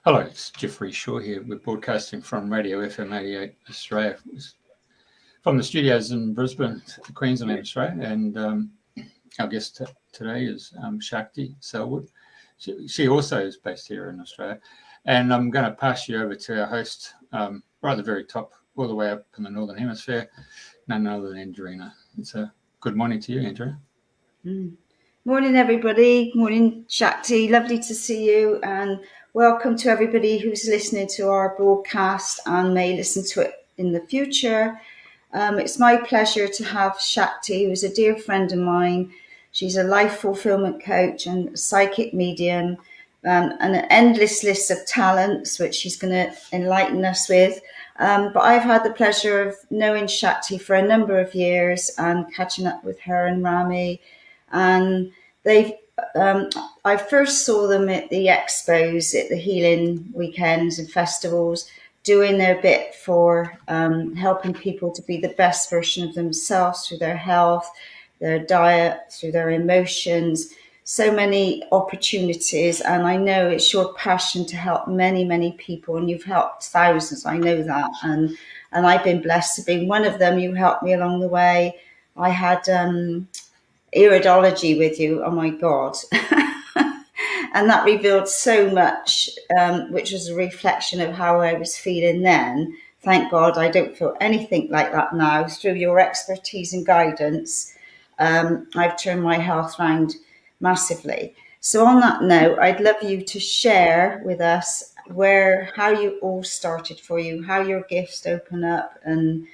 Hello, it's Jeffrey Shaw here. We're broadcasting from Radio FM 88 Australia, from the studios in Brisbane, Queensland, Australia. And our guest today is Shakti Selwood. She also is based here in Australia. And I'm going to pass you over to our host, right at the very top, all the way up in the Northern Hemisphere, none other than Andrena. It's a good morning to you, Andrena. Morning, everybody. Morning, Shakti. Lovely to see you, and welcome to everybody who's listening to our broadcast and may listen to it in the future. It's my pleasure to have Shakti, who's a dear friend of mine. She's a life fulfillment coach and psychic medium, and an endless list of talents, which she's going to enlighten us with. But I've had the pleasure of knowing Shakti for a number of years and catching up with her and Rami. And they've I first saw them at the expos, at the healing weekends and festivals, doing their bit for helping people to be the best version of themselves through their health, their diet, through their emotions. So many opportunities, and I know it's your passion to help many, many people, and you've helped thousands. I know that, and I've been blessed to be one of them. You helped me along the way. I had iridology with you. Oh my God. And that revealed so much, which was a reflection of how I was feeling then. Thank God I don't feel anything like that now. Through your expertise and guidance, I've turned my health around massively. So on that note, I'd love you to share with us how you all started for you, how your gifts open up, and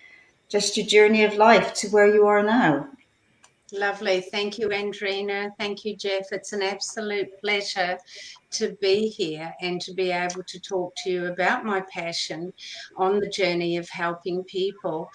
just your journey of life to where you are now. Lovely. Thank you, Andrena. Thank you, Jeff. It's an absolute pleasure to be here and to be able to talk to you about my passion on the journey of helping people.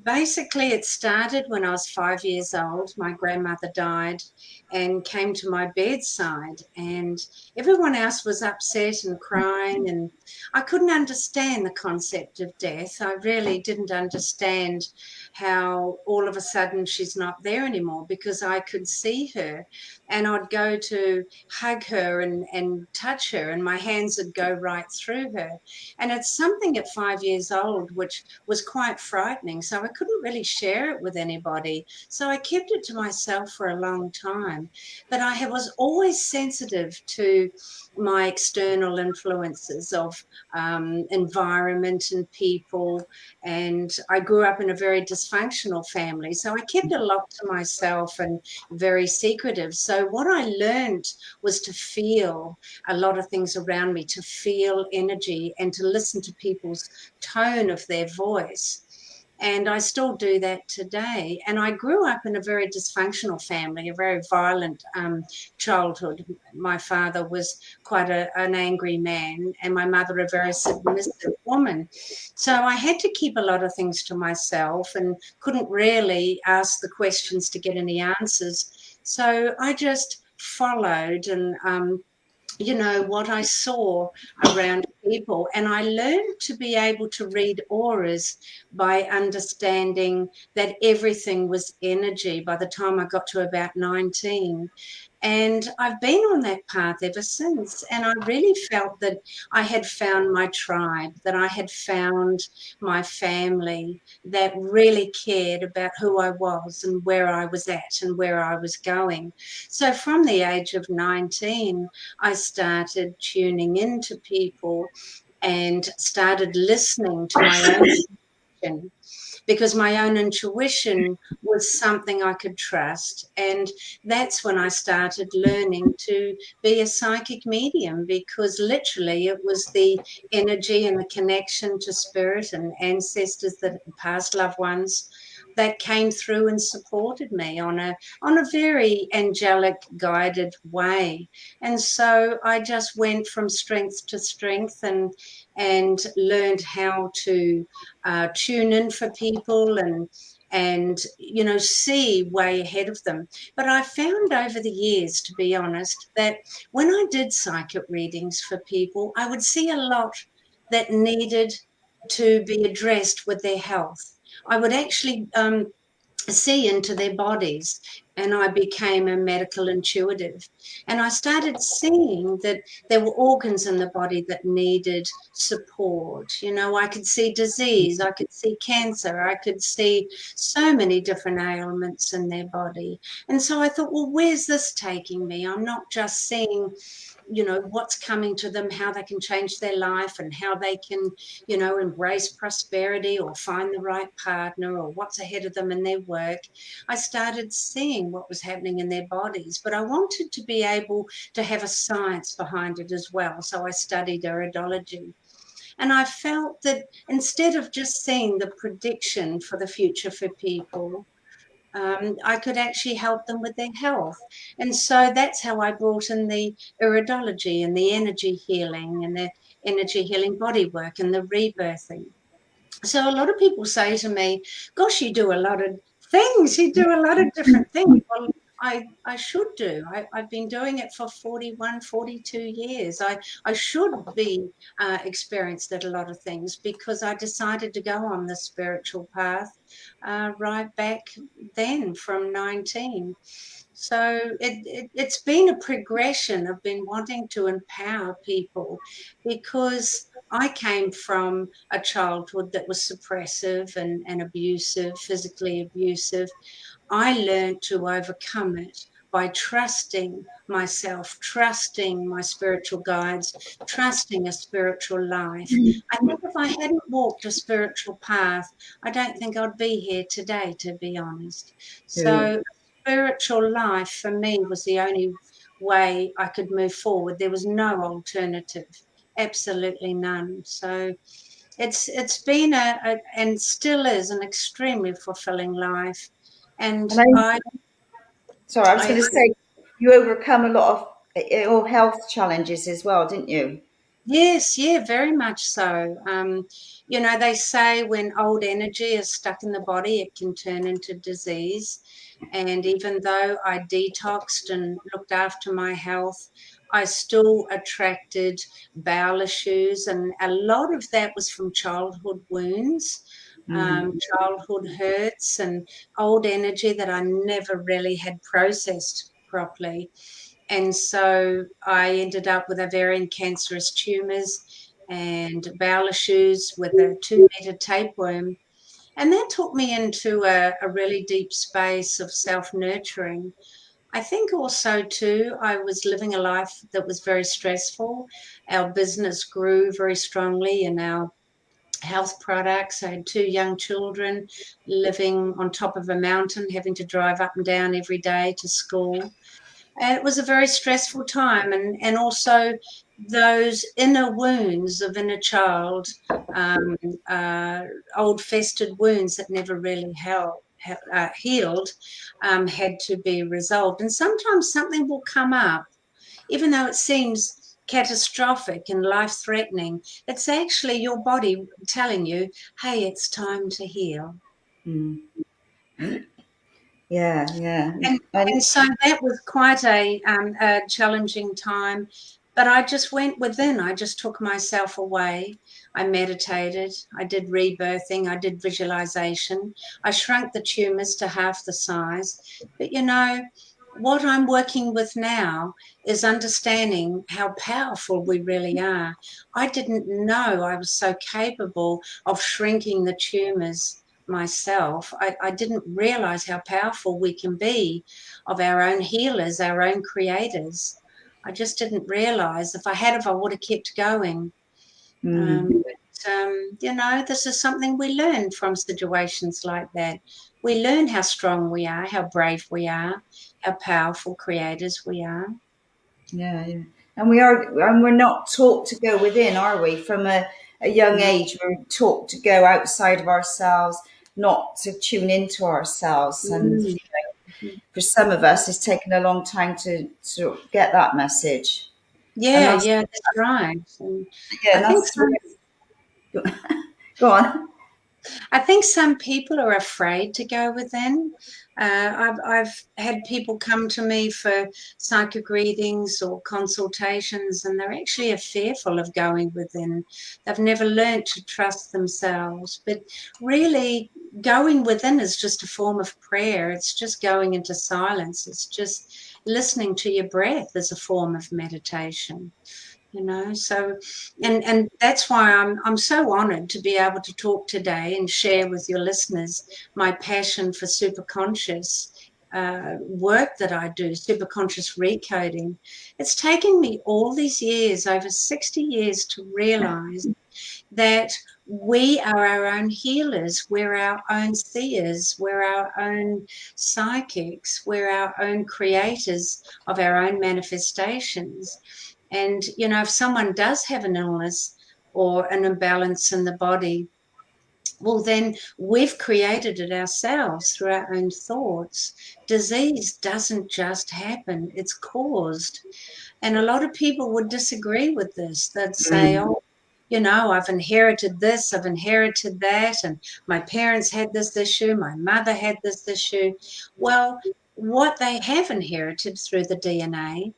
Basically, it started when I was 5 years old. My grandmother died and came to my bedside, and everyone else was upset and crying, and I couldn't understand the concept of death. I really didn't understand how all of a sudden she's not there anymore, because I could see her and I'd go to hug her and touch her, and my hands would go right through her. And it's something at 5 years old which was quite frightening. So I couldn't really share it with anybody. So I kept it to myself for a long time. But I was always sensitive to my external influences of environment and people. And I grew up in a very dysfunctional family. So I kept a lot to myself and very secretive. So what I learned was to feel a lot of things around me, to feel energy and to listen to people's tone of their voice. And I still do that today. And I grew up in a very dysfunctional family, a very violent childhood. My father was quite an angry man, and my mother a very submissive woman. So I had to keep a lot of things to myself and couldn't really ask the questions to get any answers. So I just followed and what I saw around people. And I learned to be able to read auras by understanding that everything was energy by the time I got to about 19. And I've been on that path ever since. And I really felt that I had found my tribe, that I had found my family that really cared about who I was and where I was at and where I was going. So from the age of 19, I started tuning into people and started listening to my own intuition, because my own intuition was something I could trust. And that's when I started learning to be a psychic medium, because literally it was the energy and the connection to spirit and ancestors, that past loved ones, that came through and supported me on a very angelic guided way. And so I just went from strength to strength and learned how to tune in for people and see way ahead of them. But I found over the years, to be honest, that when I did psychic readings for people, I would see a lot that needed to be addressed with their health. I would actually see into their bodies and I became a medical intuitive. And I started seeing that there were organs in the body that needed support. You know, I could see disease, I could see cancer, I could see so many different ailments in their body. And so I thought, well, where's this taking me? I'm not just seeing, you know, what's coming to them, how they can change their life and how they can, you know, embrace prosperity or find the right partner or what's ahead of them in their work. I started seeing what was happening in their bodies, but I wanted to be able to have a science behind it as well. So I studied iridology. And I felt that instead of just seeing the prediction for the future for people, I could actually help them with their health. And so that's how I brought in the iridology and the energy healing and the energy healing body work and the rebirthing. So a lot of people say to me, gosh, you do a lot of things. You do a lot of different things. Well, I should do. I've been doing it for 41, 42 years. I should be experienced at a lot of things because I decided to go on the spiritual path right back then from 19. So it's been a progression. I've been wanting to empower people because I came from a childhood that was suppressive and abusive, physically abusive. I learned to overcome it by trusting myself, trusting my spiritual guides, trusting a spiritual life. I think if I hadn't walked a spiritual path, I don't think I'd be here today, to be honest. So, spiritual life for me was the only way I could move forward. There was no alternative, absolutely none. So, it's been and still is an extremely fulfilling life. And And sorry, I was I going to say, you overcome a lot of ill health challenges as well, didn't you? Yes, yeah, very much so. You know, they say when old energy is stuck in the body, it can turn into disease. And even though I detoxed and looked after my health, I still attracted bowel issues. And a lot of that was from childhood wounds, childhood hurts, and old energy that I never really had processed properly. And so I ended up with ovarian cancerous tumors and bowel issues with a 2 meter tapeworm. And that took me into a really deep space of self nurturing. I think also, too, I was living a life that was very stressful. Our business grew very strongly in our health products. I had 2 young children living on top of a mountain, having to drive up and down every day to school. And it was a very stressful time, and also those inner wounds of inner child, um, uh, old festered wounds that never really healed, had to be resolved. And sometimes something will come up, even though it seems catastrophic and life threatening. It's actually your body telling you, hey, it's time to heal. Mm. Yeah, yeah. and And and so that was quite a challenging time, but I just went within. I just took myself away. I meditated, I did rebirthing, I did visualization, I shrunk the tumors to half the size. But you know what I'm working with now is understanding how powerful we really are. I didn't know I was so capable of shrinking the tumors myself. I didn't realize how powerful we can be of our own healers, our own creators. I just didn't realize. If I had, if I would have kept going. mm, You know, this is something we learn from situations like that. We learn how strong we are, how brave we are, how powerful creators we are. yeah, yeah. And we're not taught to go within, are we? From a young No. age, we're taught to go outside of ourselves, not to tune into ourselves. And Mm. for some of us, it's taken a long time to get that message. And Yeah, that's yeah, that's right. And I yeah, think that's some go on. I think some people are afraid to go within. I've had people come to me for psychic readings or consultations, and they're actually fearful of going within. They've never learned to trust themselves. But really, going within is just a form of prayer. It's just going into silence. It's just listening to your breath as a form of meditation. So and that's why I'm so honored to be able to talk today and share with your listeners my passion for superconscious work that I do, superconscious recoding. It's taken me all these years, over 60 years, to realize that we are our own healers, we're our own seers, we're our own psychics, we're our own creators of our own manifestations. And, if someone does have an illness or an imbalance in the body, well, then we've created it ourselves through our own thoughts. Disease doesn't just happen, it's caused. And a lot of people would disagree with this. They'd say, oh, I've inherited this, I've inherited that, and my parents had this issue, my mother had this issue. Well, what they have inherited through the DNA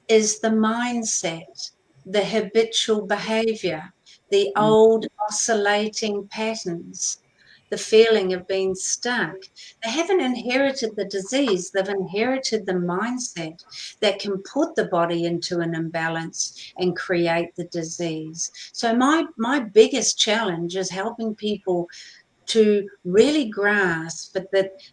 is the mindset, the habitual behavior, the old oscillating patterns, the feeling of being stuck. They haven't inherited the disease, they've inherited the mindset that can put the body into an imbalance and create the disease. So my biggest challenge is helping people to really grasp that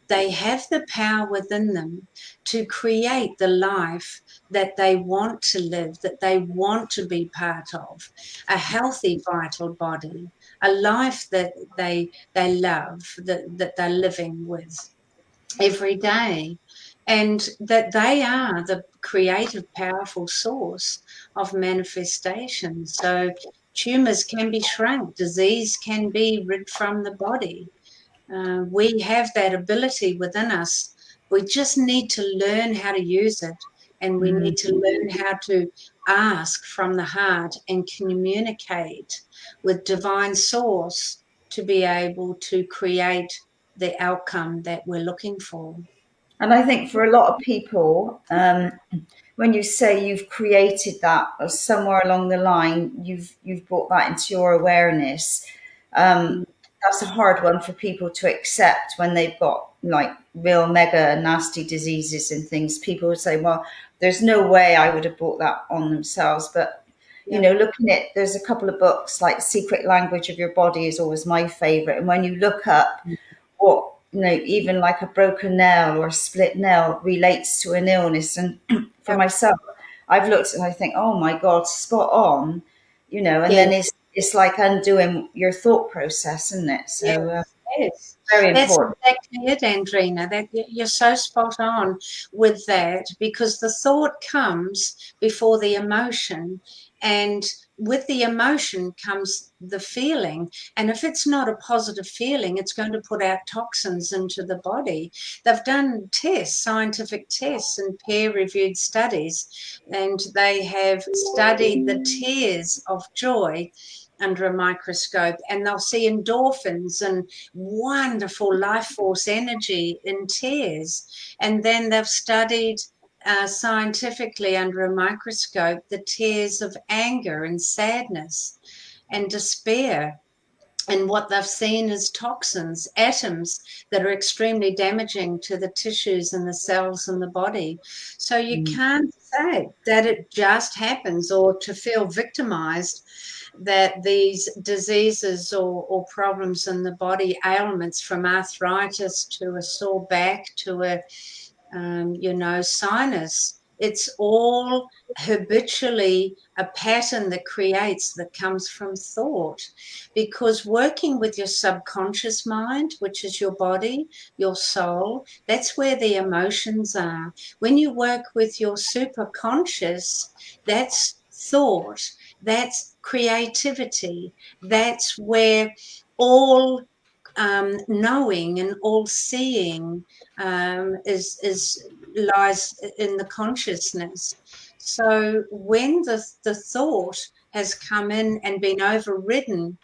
they have the power within them to create the life that they want to live, that they want to be part of, a healthy, vital body, a life that they love, that they're living with every day, and that they are the creative, powerful source of manifestation. So tumors can be shrunk, disease can be rid from the body. We have that ability within us. We just need to learn how to use it, and we need to learn how to ask from the heart and communicate with divine source to be able to create the outcome that we're looking for. And I think for a lot of people, when you say you've created that, or somewhere along the line, you've brought that into your awareness. That's a hard one for people to accept when they've got like real mega nasty diseases and things. People would say, "Well, there's no way I would have brought that on themselves." But looking at, there's a couple of books like Secret Language of Your Body is always my favorite, and when you look up what even like a broken nail or a split nail relates to an illness. And for myself, I've looked and I think, oh my God, spot on, and then it's like undoing your thought process, isn't it? So Yes. very That's important. exactly it, Andrena. That you're so spot on with that, because the thought comes before the emotion, and with the emotion comes the feeling. And if it's not a positive feeling, it's going to put out toxins into the body. They've done tests, scientific tests, and peer-reviewed studies, and they have studied the tears of joy under a microscope, and they'll see endorphins and wonderful life force energy in tears. And then they've studied scientifically under a microscope the tears of anger and sadness and despair. And what they've seen is toxins, atoms that are extremely damaging to the tissues and the cells in the body. So you can't say that it just happens, or to feel victimized that these diseases or problems in the body, ailments from arthritis to a sore back to a sinus. It's all habitually a pattern that comes from thought, because working with your subconscious mind, which is your body, your soul, that's where the emotions are. When you work with your superconscious, that's thought, that's creativity, that's where all knowing and all seeing is lies in the consciousness. So when the thought has come in and been overridden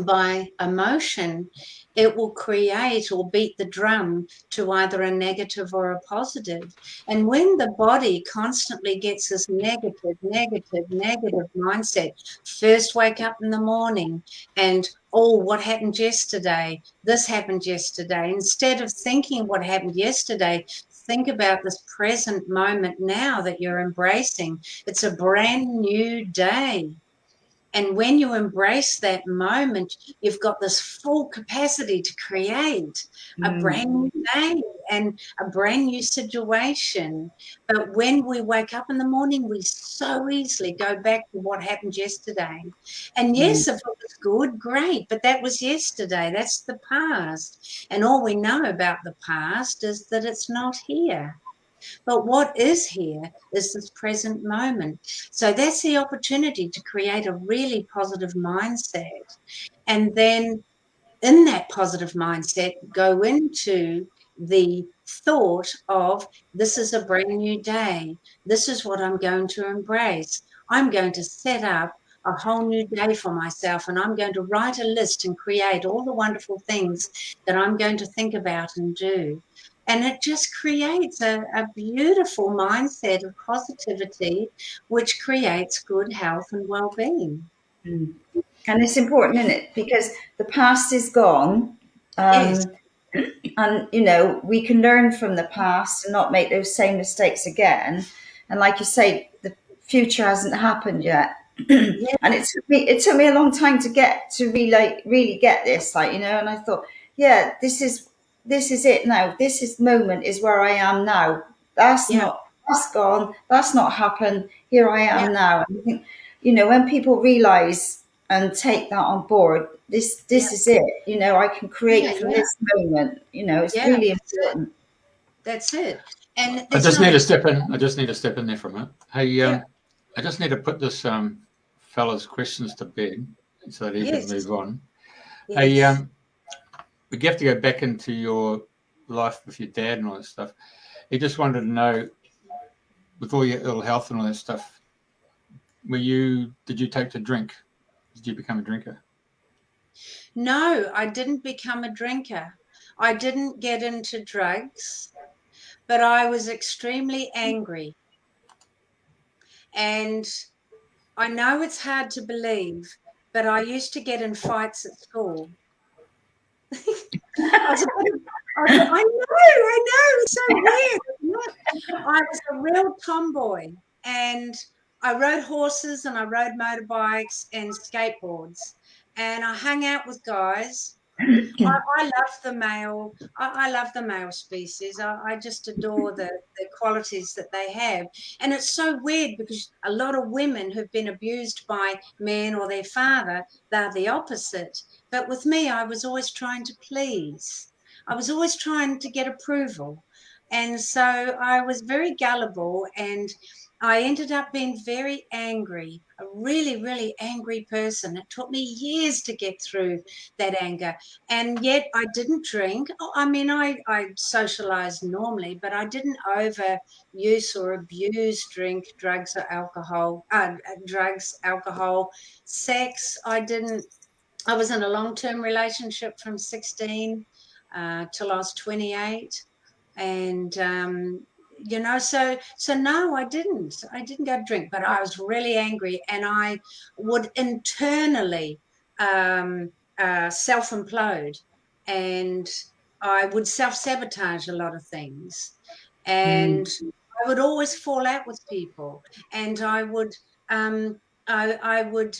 by emotion, it will create or beat the drum to either a negative or a positive. And when the body constantly gets this negative mindset, first wake up in the morning and, oh, what happened yesterday? This happened yesterday. Instead of thinking what happened yesterday, think about this present moment now that you're embracing. It's a brand new day. And when you embrace that moment, you've got this full capacity to create a brand new day and a brand new situation. But when we wake up in the morning, we so easily go back to what happened yesterday. And yes, if it was good, great, but that was yesterday. That's the past. And all we know about the past is that it's not here. But what is here is this present moment. So that's the opportunity to create a really positive mindset. And then in that positive mindset, go into the thought of this is a brand new day. This is what I'm going to embrace. I'm going to set up a whole new day for myself, and I'm going to write a list and create all the wonderful things that I'm going to think about and do. And it just creates a beautiful mindset of positivity, which creates good health and well-being. And it's important, isn't it? Because the past is gone. Yes, And we can learn from the past and not make those same mistakes again. And like you say, the future hasn't happened yet. yes, And it took me a long time to get to really get this, and I thought, yeah, this is it now. This is moment is where I am now. yeah, That's gone, that's not happened. Here I yeah, am now. And I think, when people realize and take that on board, this yeah. is it. I can Yeah, create from yeah, this moment. It's yeah, really that's it. important. That's it. And I there's just no need to ex- step in. I just need to step in there for a minute. Hey, yeah, I just need to put this fella's questions to bed so that he can yes, move on. Hey, yes. we have to go back into your life with your dad and all that stuff. He just wanted to know, with all your ill health and all that stuff, did you take to drink? Did you become a drinker? No, I didn't become a drinker. I didn't get into drugs, but I was extremely angry. And I know it's hard to believe, but I used to get in fights at school. I was a bit of, I know, it's so weird. Isn't it? I was a real tomboy, and I rode horses and I rode motorbikes and skateboards, and I hung out with guys. I love the male. I love the male species. I just adore the qualities that they have. And it's so weird because a lot of women who've been abused by men or their father, they're the opposite. But with me, I was always trying to please. I was always trying to get approval. And so I was very gullible, and I ended up being very angry, a really, really angry person. It took me years to get through that anger, and yet I didn't drink. I mean, I socialized normally, but I didn't overuse or abuse drugs, alcohol, sex. I didn't. I was in a long-term relationship from 16 till I was 28, and so no, I didn't go drink, but I was really angry, and I would internally um, self-implode, and I would self-sabotage a lot of things, and I would always fall out with people, and um, I would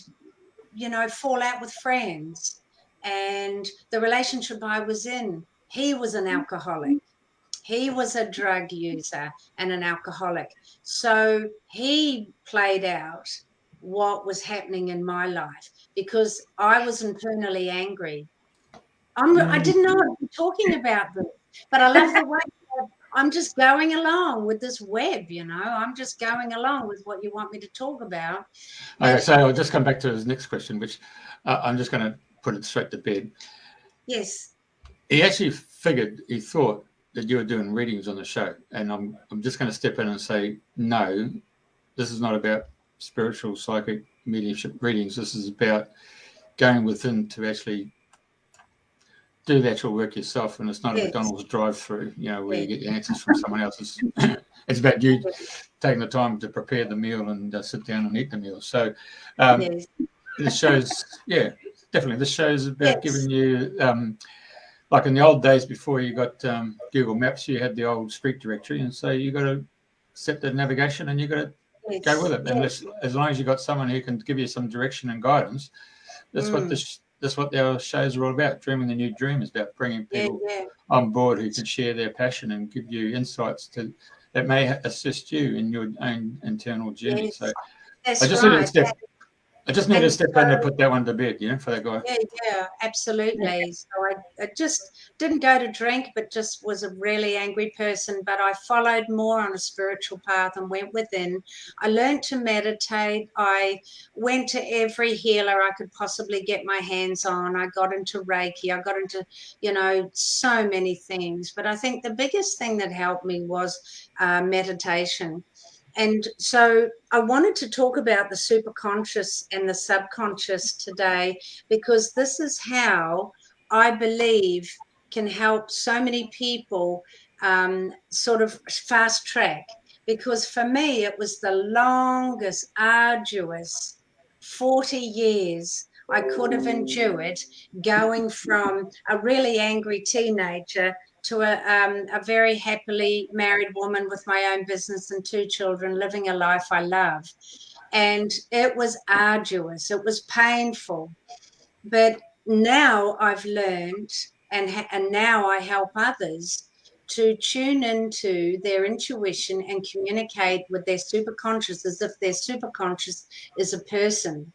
fall out with friends. And the relationship I was in, he was an alcoholic. He was a drug user and an alcoholic. So he played out what was happening in my life because I was internally angry. I didn't know I'd be talking about this, but I love the way that I'm just going along with this web, I'm just going along with what you want me to talk about. Okay, But so I'll just come back to his next question, which I'm just going to put it straight to bed. yes, He thought that you were doing readings on the show, and I'm just going to step in and say, no, this is not about spiritual psychic mediumship readings. This is about going within to actually do the actual work yourself, and it's not a Yes. McDonald's drive-through, where you Yes. get your answers from someone else. It's about you taking the time to prepare the meal and sit down and eat the meal. So Yes. this shows, definitely, this shows about Yes. giving you, like in the old days before you got Google Maps, you had the old street directory, and so you got to set the navigation and you got to Yes. go with it. And Yes. as long as you got someone who can give you some direction and guidance, that's what our shows are all about. Dreaming the New Dream is about bringing people on board who can share their passion and give you insights that may assist you in your own internal journey. Yes. So That's I just right. needed to step in and put that one to bed, for that guy. Yeah, absolutely. So I just didn't go to drink, but just was a really angry person. But I followed more on a spiritual path and went within. I learned to meditate. I went to every healer I could possibly get my hands on. I got into Reiki. I got into, so many things. But I think the biggest thing that helped me was meditation. And so I wanted to talk about the superconscious and the subconscious today, because this is how I believe can help so many people sort of fast track. Because for me, it was the longest, arduous 40 years I could have endured, going from a really angry teenager to a very happily married woman with my own business and 2 children, living a life I love. And it was arduous, it was painful. But now I've learned, and now I help others to tune into their intuition and communicate with their superconscious as if their superconscious is a person.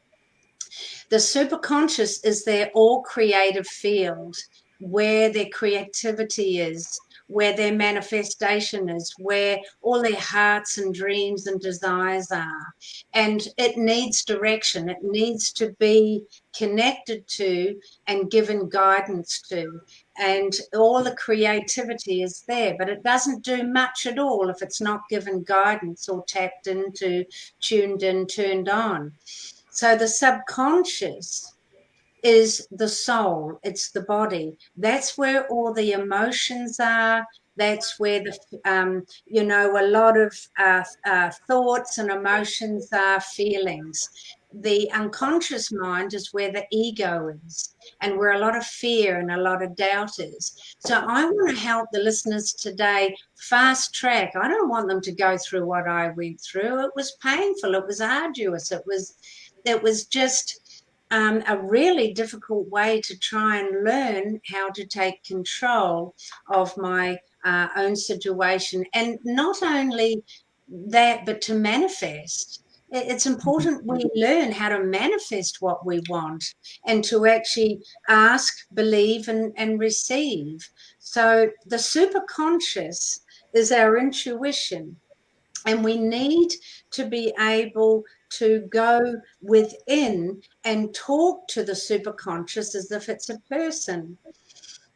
The superconscious is their all creative field, where their creativity is, where their manifestation is, where all their hearts and dreams and desires are. And it needs direction. It needs to be connected to and given guidance to. And all the creativity is there, but it doesn't do much at all if it's not given guidance or tapped into, tuned in, turned on. So the subconscious is the soul, it's the body. That's where all the emotions are. That's where a lot of thoughts and emotions are, feelings. The unconscious mind is where the ego is, and where a lot of fear and a lot of doubt is. So I want to help the listeners today fast track. I don't want them to go through what I went through. It was painful. It was arduous. It was just a really difficult way to try and learn how to take control of my own situation. And not only that, but to manifest. It's important we learn how to manifest what we want, and to actually ask, believe, and receive. So the superconscious is our intuition. And we need to be able to go within and talk to the superconscious as if it's a person.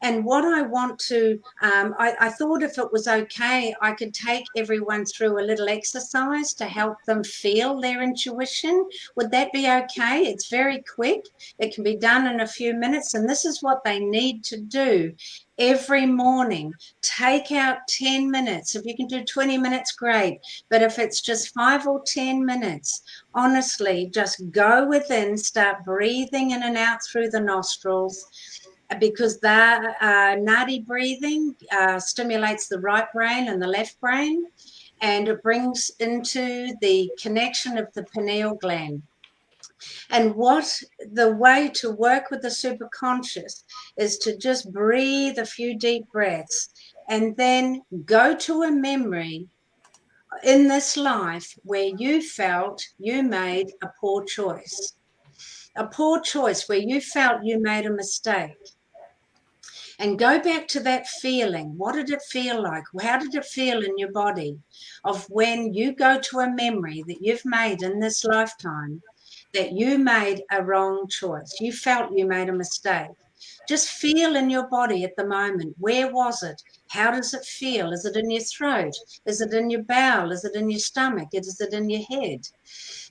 And what I want to, I thought if it was okay, I could take everyone through a little exercise to help them feel their intuition. Would that be okay? It's very quick. It can be done in a few minutes. And this is what they need to do every morning. Take out 10 minutes. If you can do 20 minutes, great. But if it's just 5 or 10 minutes, honestly, just go within, start breathing in and out through the nostrils, because that nadi breathing stimulates the right brain and the left brain, and it brings into the connection of the pineal gland. And what the way to work with the superconscious is to just breathe a few deep breaths, and then go to a memory in this life where you felt you made a poor choice. A poor choice where you felt you made a mistake. And go back to that feeling. What did it feel like? How did it feel in your body of when you go to a memory that you've made in this lifetime, that you made a wrong choice? You felt you made a mistake. Just feel in your body at the moment. Where was it? How does it feel? Is it in your throat? Is it in your bowel? Is it in your stomach? Is it in your head?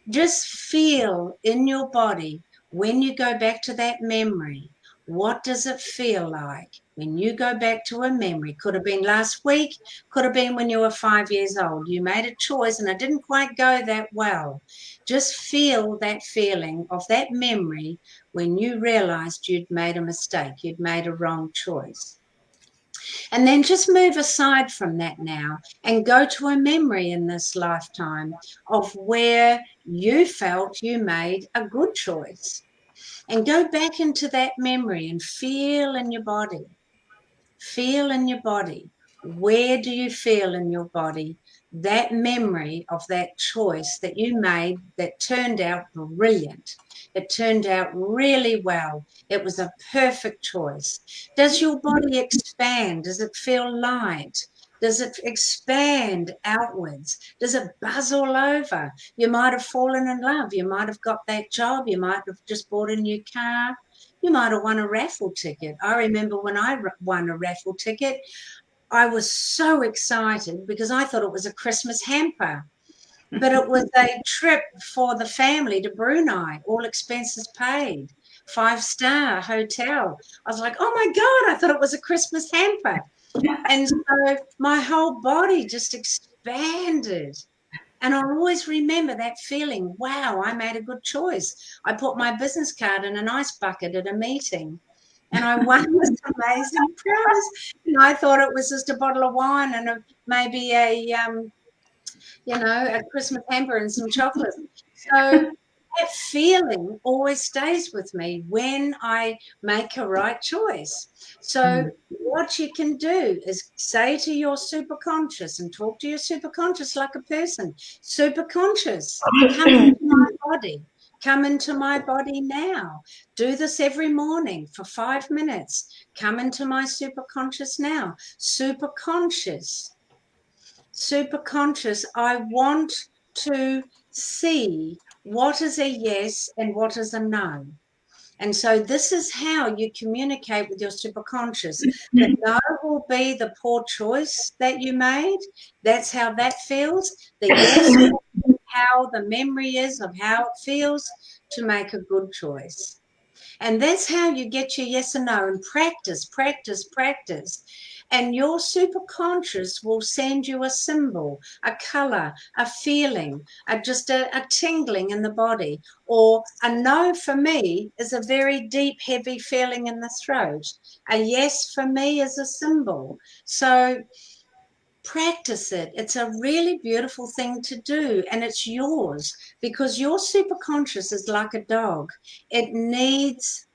Just feel in your body when you go back to that memory, what does it feel like when you go back to a memory? Could have been last week, could have been when you were 5 years old. You made a choice and it didn't quite go that well. Just feel that feeling of that memory when you realized you'd made a mistake, you'd made a wrong choice. And then just move aside from that now and go to a memory in this lifetime of where you felt you made a good choice. And go back into that memory and feel in your body. Feel in your body. Where do you feel in your body that memory of that choice that you made that turned out brilliant? It turned out really well. It was a perfect choice. Does your body expand? Does it feel light? Does it expand outwards? Does it buzz all over? You might have fallen in love. You might have got that job. You might have just bought a new car. You might have won a raffle ticket. I remember when I won a raffle ticket, I was so excited because I thought it was a Christmas hamper. But it was a trip for the family to Brunei, all expenses paid, 5-star hotel. I was like, oh my God, I thought it was a Christmas hamper. And so my whole body just expanded. And I'll always remember that feeling, wow, I made a good choice. I put my business card in an ice bucket at a meeting and I won this amazing prize. And I thought it was just a bottle of wine and maybe a Christmas hamper and some chocolate. So that feeling always stays with me when I make a right choice. So what you can do is say to your superconscious and talk to your superconscious like a person. Superconscious, come into my body. Come into my body now. Do this every morning for 5 minutes. Come into my superconscious now. Superconscious, I want to see what is a yes and what is a no. And so this is how you communicate with your superconscious. The no will be the poor choice that you made. That's how that feels. The yes will be how the memory is of how it feels to make a good choice. And that's how you get your yes and no, and practice, practice, practice. And your superconscious will send you a symbol, a color, a feeling, just a tingling in the body. Or a no for me is a very deep, heavy feeling in the throat. A yes for me is a symbol. So practice it. It's a really beautiful thing to do, and it's yours because your superconscious is like a dog. It needs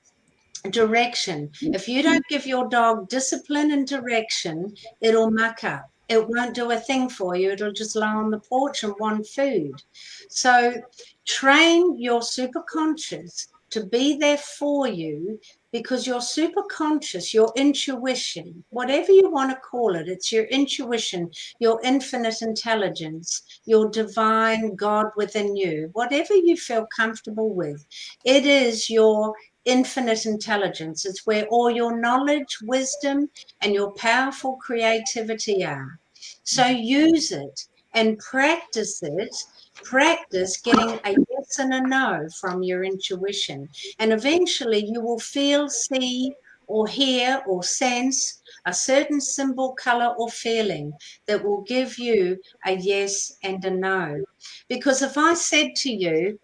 direction. If you don't give your dog discipline and direction, it'll muck up. It won't do a thing for you. It'll just lie on the porch and want food. So train your superconscious to be there for you, because your superconscious, your intuition, whatever you want to call it, it's your intuition, your infinite intelligence, your divine God within you, whatever you feel comfortable with. It is your infinite intelligence. It's where all your knowledge, wisdom, and your powerful creativity are. So use it and practice it. Practice getting a yes and a no from your intuition. And eventually you will feel, see, or hear, or sense a certain symbol, color, or feeling that will give you a yes and a no. Because if I said to you,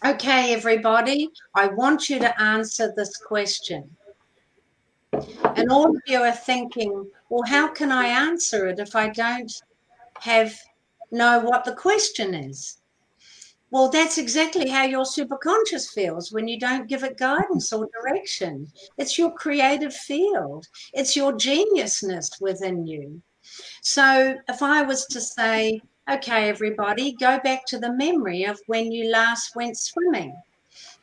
okay, everybody, I want you to answer this question. And all of you are thinking, well, how can I answer it if I don't know what the question is? Well, that's exactly how your superconscious feels when you don't give it guidance or direction. It's your creative field. It's your geniusness within you. So if I was to say, okay, everybody, go back to the memory of when you last went swimming.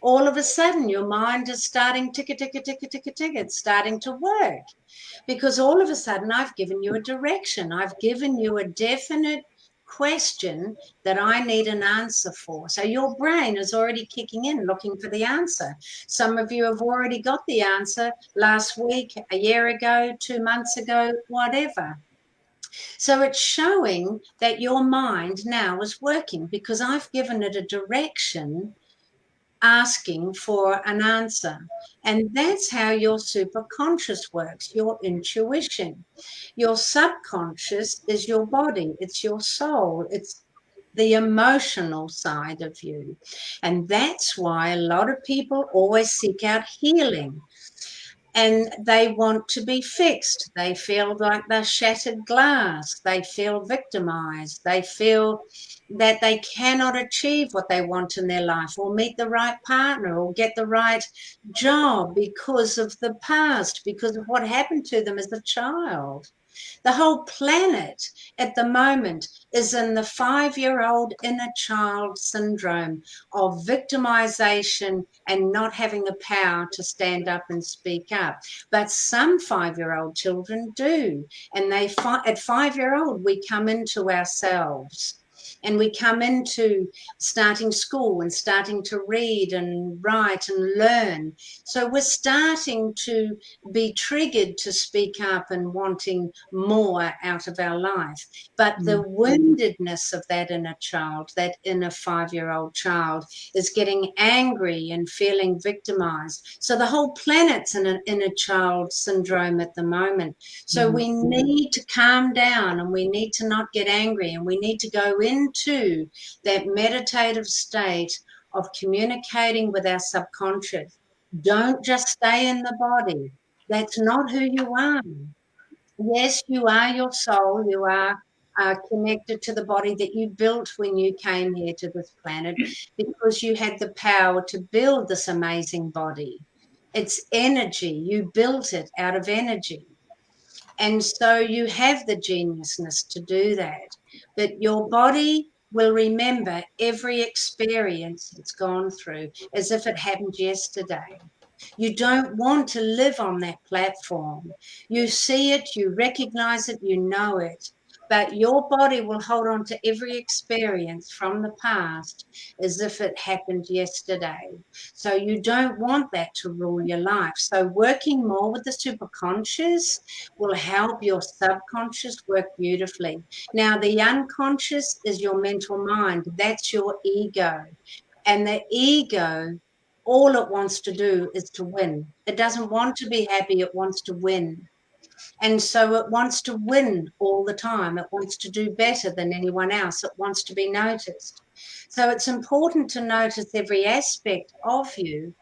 All of a sudden your mind is starting tick, it's starting to work, because all of a sudden I've given you a direction. I've given you a definite question that I need an answer for. So your brain is already kicking in, looking for the answer. Some of you have already got the answer last week, a year ago, 2 months ago, whatever. So it's showing that your mind now is working because I've given it a direction asking for an answer. And that's how your superconscious works, your intuition. Your subconscious is your body, it's your soul, it's the emotional side of you. And that's why a lot of people always seek out healing, and they want to be fixed. They feel like they're shattered glass. They feel victimized. They feel that they cannot achieve what they want in their life, or meet the right partner, or get the right job because of the past, because of what happened to them as a child. The whole planet at the moment is in the 5-year-old inner child syndrome of victimization and not having the power to stand up and speak up. But some 5-year-old children do. And at 5-year-old, we come into ourselves. And we come into starting school and starting to read and write and learn. So we're starting to be triggered to speak up and wanting more out of our life. But the woundedness of that inner child, that inner 5-year-old child, is getting angry and feeling victimized. So the whole planet's in an inner child syndrome at the moment. So we need to calm down, and we need to not get angry, and we need to go into that meditative state of communicating with our subconscious. Don't just stay in the body. That's not who you are. Yes, you are your soul. You are connected to the body that you built when you came here to this planet, because you had the power to build this amazing body. It's energy. You built it out of energy. And so you have the geniusness to do that. But your body will remember every experience it's gone through as if it happened yesterday. You don't want to live on that platform. You see it, you recognize it, you know it. But your body will hold on to every experience from the past as if it happened yesterday. So you don't want that to rule your life. So working more with the superconscious will help your subconscious work beautifully. Now, the unconscious is your mental mind. That's your ego. And the ego, all it wants to do is to win. It doesn't want to be happy. It wants to win. And so it wants to win all the time. It wants to do better than anyone else. It wants to be noticed. So it's important to notice every aspect of you,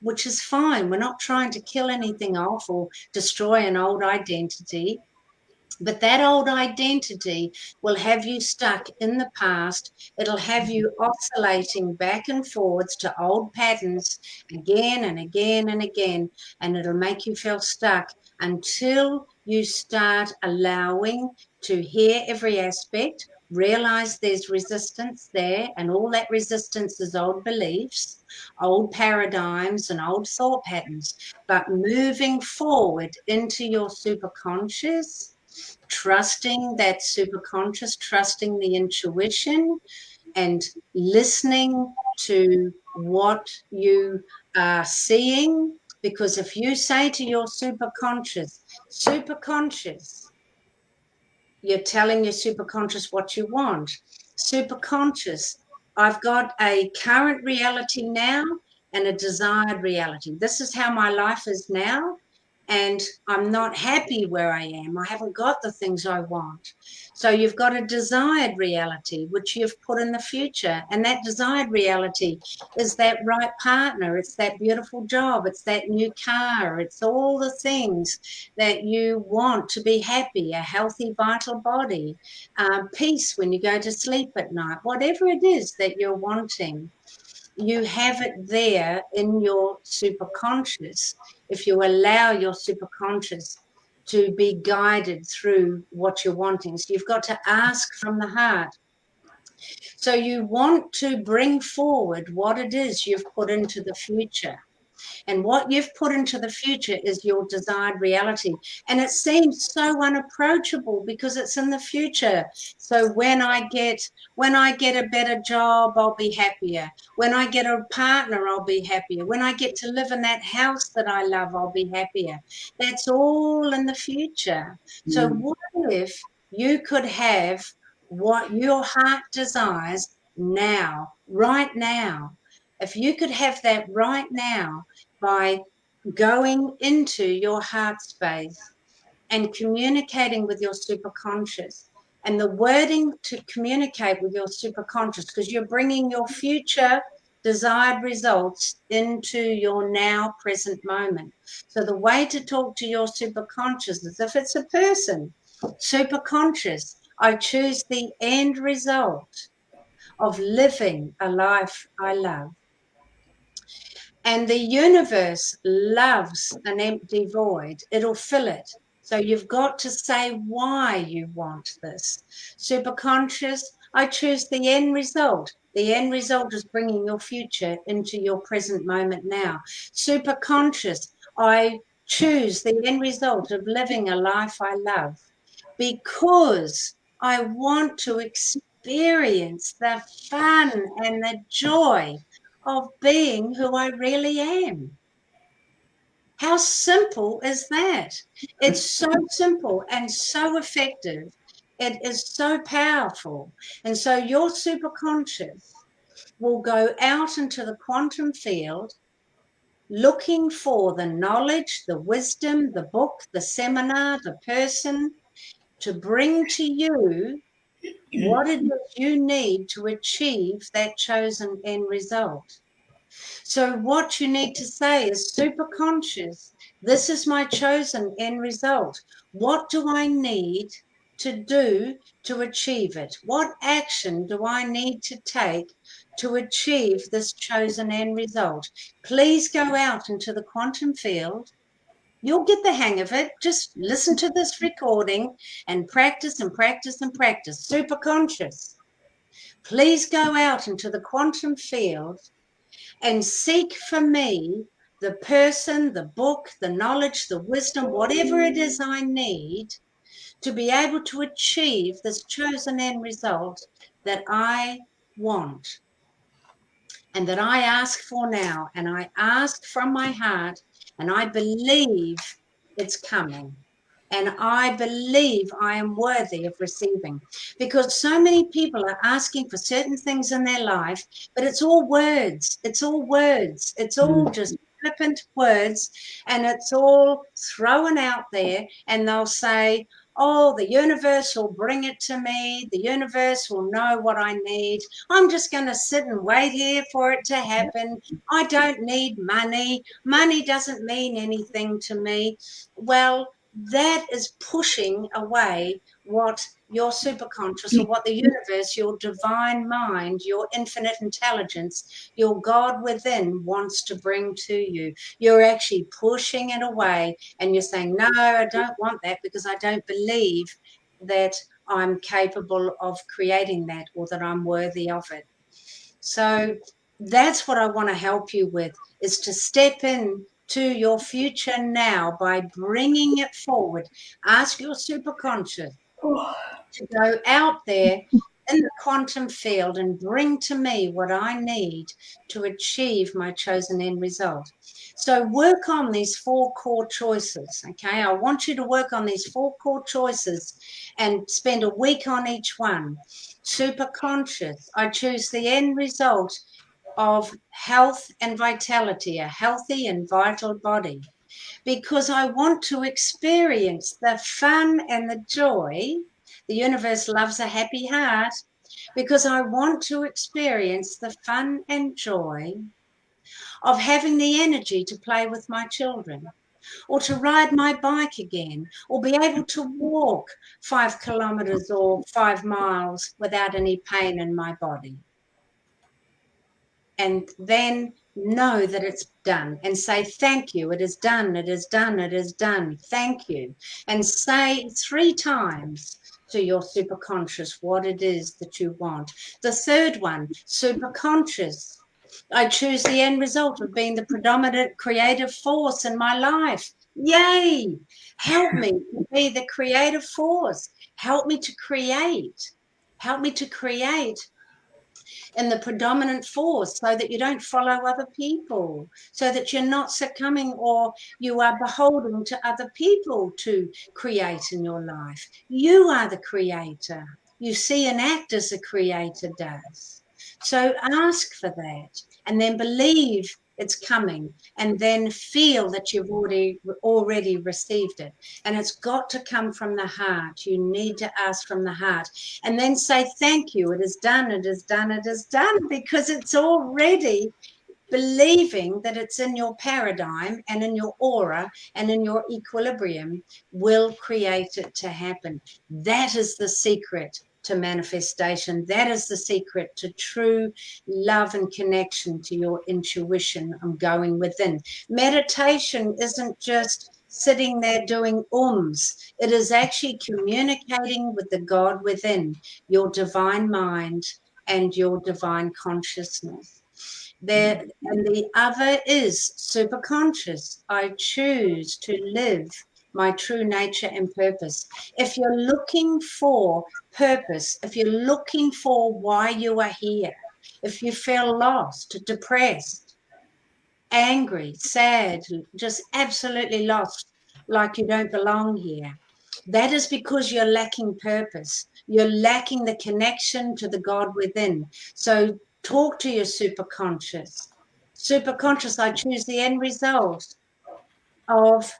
which is fine. We're not trying to kill anything off or destroy an old identity. But that old identity will have you stuck in the past. It'll have you oscillating back and forwards to old patterns again and again and again. And it'll make you feel stuck until you start allowing to hear every aspect, realize there's resistance there, and all that resistance is old beliefs, old paradigms, and old thought patterns. But moving forward into your superconscious, trusting that superconscious, trusting the intuition, and listening to what you are seeing. Because if you say to your superconscious, you're telling your superconscious what you want. Superconscious, I've got a current reality now and a desired reality. This is how my life is now, and I'm not happy where I am. I haven't got the things I want. So you've got a desired reality, which you've put in the future. And that desired reality is that right partner. It's that beautiful job. It's that new car. It's all the things that you want to be happy, a healthy, vital body, peace when you go to sleep at night, whatever it is that you're wanting. You have it there in your superconscious if you allow your superconscious to be guided through what you're wanting. So you've got to ask from the heart. So you want to bring forward what it is you've put into the future. And what you've put into the future is your desired reality. And it seems so unapproachable because it's in the future. So when I get a better job, I'll be happier. When I get a partner, I'll be happier. When I get to live in that house that I love, I'll be happier. That's all in the future. So what if you could have what your heart desires now, right now? if you could have that right now by going into your heart space and communicating with your superconscious, and the wording to communicate with your superconscious, because you're bringing your future desired results into your now present moment. So the way to talk to your superconscious is, if it's a person, superconscious, I choose the end result of living a life I love. And the universe loves an empty void. It'll fill it. So you've got to say why you want this. Superconscious, I choose the end result. The end result is bringing your future into your present moment now. Superconscious, I choose the end result of living a life I love because I want to experience the fun and the joy of being who I really am. How simple is that? It's so simple and so effective. It is so powerful. And so your superconscious will go out into the quantum field looking for the knowledge, the wisdom, the book, the seminar, the person to bring to you what it is you need to achieve that chosen end result. So what you need to say is, superconscious, this is my chosen end result. What do I need to do to achieve it? What action do I need to take to achieve this chosen end result? Please go out into the quantum field. You'll get the hang of it. Just listen to this recording and practice and practice and practice. Superconscious, please go out into the quantum field and seek for me the person, the book, the knowledge, the wisdom, whatever it is I need to be able to achieve this chosen end result that I want and that I ask for now. And I ask from my heart, and I believe it's coming. And I believe I am worthy of receiving, because so many people are asking for certain things in their life, but it's all words. It's all words. It's all just flippant words, and it's all thrown out there. And they'll say, oh, the universe will bring it to me. The universe will know what I need. I'm just going to sit and wait here for it to happen. I don't need money. Money doesn't mean anything to me. Well, that is pushing away what your superconscious, or what the universe, your divine mind, your infinite intelligence, your God within wants to bring to you. You're actually pushing it away, and you're saying, no, I don't want that, because I don't believe that I'm capable of creating that, or that I'm worthy of it. So that's what I want to help you with, is to step in to your future now by bringing it forward. Ask your superconscious to go out there in the quantum field and bring to me what I need to achieve my chosen end result. So work on these 4 core choices, okay? I want you to work on these 4 core choices and spend a week on each one. Superconscious, I choose the end result of health and vitality, a healthy and vital body, because I want to experience the fun and the joy. The universe loves a happy heart, because I want to experience the fun and joy of having the energy to play with my children, or to ride my bike again, or be able to walk 5 kilometers or 5 miles without any pain in my body. And then know that it's done, and say, thank you, it is done, it is done, it is done, thank you. And say 3 times to your superconscious what it is that you want. The third one, superconscious, I choose the end result of being the predominant creative force in my life. Yay! Help me to be the creative force. Help me to create. Help me to create in the predominant force, so that you don't follow other people, so that you're not succumbing or you are beholden to other people to create in your life. You are the creator. You see and act as the creator does. So ask for that, and then believe it's coming, and then feel that you've already received it. And it's got to come from the heart. You need to ask from the heart, and then say, thank you, it is done, it is done, it is done, because it's already believing that it's in your paradigm and in your aura and in your equilibrium will create it to happen. That is the secret to manifestation. That is the secret to true love and connection to your intuition and going within. Meditation isn't just sitting there doing ums. It is actually communicating with the God within, your divine mind and your divine consciousness. There, and the other is superconscious. I choose to live my true nature and purpose. If you're looking for purpose, if you're looking for why you are here, if you feel lost, depressed, angry, sad, just absolutely lost, like you don't belong here, that is because you're lacking purpose. You're lacking the connection to the God within. So talk to your superconscious. Superconscious, I choose the end result of